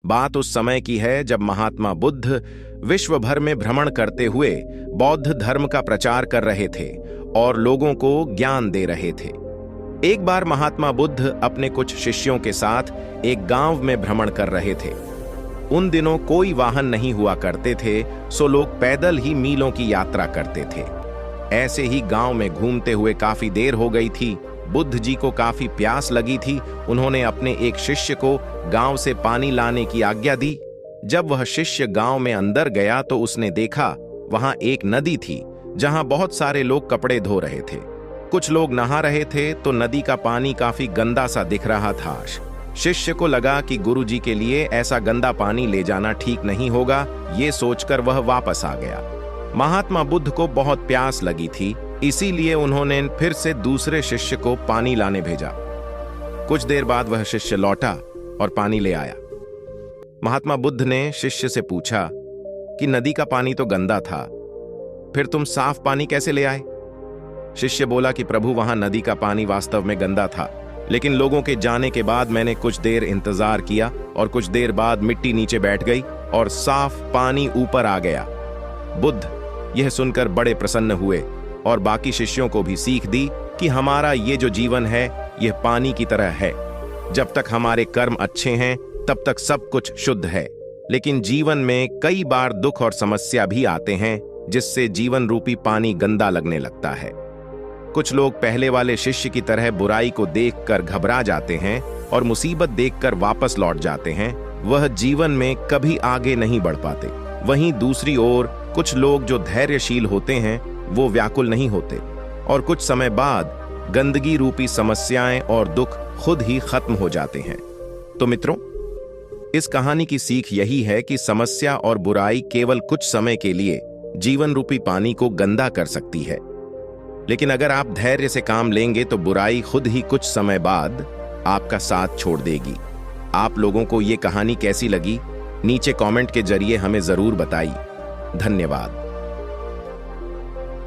बात उस समय की है जब महात्मा बुद्ध विश्व भर में भ्रमण करते हुए बौद्ध धर्म का प्रचार कर रहे थे और लोगों को ज्ञान दे रहे थे। एक बार महात्मा बुद्ध अपने कुछ शिष्यों के साथ एक गांव में भ्रमण कर रहे थे। उन दिनों कोई वाहन नहीं हुआ करते थे, सो लोग पैदल ही मीलों की यात्रा करते थे। ऐसे ही गांव में घूमते हुए काफी देर हो गई थी। बुद्ध जी को काफी प्यास लगी थी। उन्होंने अपने एक शिष्य को गांव से पानी लाने की आज्ञा दी। जब वह शिष्य गांव में अंदर गया तो उसने देखा वहां एक नदी थी जहां बहुत सारे लोग कपड़े धो रहे थे। कुछ लोग नहा रहे थे तो नदी का पानी काफी गंदा सा दिख रहा था। शिष्य को लगा कि गुरुजी के लिए ऐसा गंदा पानी ले जाना ठीक नहीं होगा। ये सोचकर वह वापस आ गया। महात्मा बुद्ध को बहुत प्यास लगी थी, इसीलिए उन्होंने फिर से दूसरे शिष्य को पानी लाने भेजा। कुछ देर बाद वह शिष्य लौटा और पानी ले आया। महात्मा बुद्ध ने शिष्य से पूछा कि नदी का पानी तो गंदा था, फिर तुम साफ पानी कैसे ले आए? शिष्य बोला कि प्रभु, वहां नदी का पानी वास्तव में गंदा था, लेकिन लोगों के जाने के बाद मैंने कुछ देर इंतजार किया और कुछ देर बाद मिट्टी नीचे बैठ गई और साफ पानी ऊपर आ गया। बुद्ध यह सुनकर बड़े प्रसन्न हुए और बाकी शिष्यों को भी सीख दी कि हमारा ये जो जीवन है यह पानी की तरह है। जब तक हमारे कर्म अच्छे हैं तब तक सब कुछ शुद्ध है, लेकिन जीवन में कई बार दुख और समस्या भी आते हैं जिससे जीवन रूपी पानी गंदा लगने लगता है। कुछ लोग पहले वाले शिष्य की तरह बुराई को देखकर घबरा जाते हैं और मुसीबत देखकर वापस लौट जाते हैं। वह जीवन में कभी आगे नहीं बढ़ पाते। वहीं दूसरी ओर कुछ लोग जो धैर्यशील होते हैं वो व्याकुल नहीं होते और कुछ समय बाद गंदगी रूपी समस्याएं और दुख खुद ही खत्म हो जाते हैं। तो मित्रों, इस कहानी की सीख यही है कि समस्या और बुराई केवल कुछ समय के लिए जीवन रूपी पानी को गंदा कर सकती है, लेकिन अगर आप धैर्य से काम लेंगे तो बुराई खुद ही कुछ समय बाद आपका साथ छोड़ देगी। आप लोगों को ये कहानी कैसी लगी नीचे कमेंट के जरिए हमें जरूर बताइए। धन्यवाद।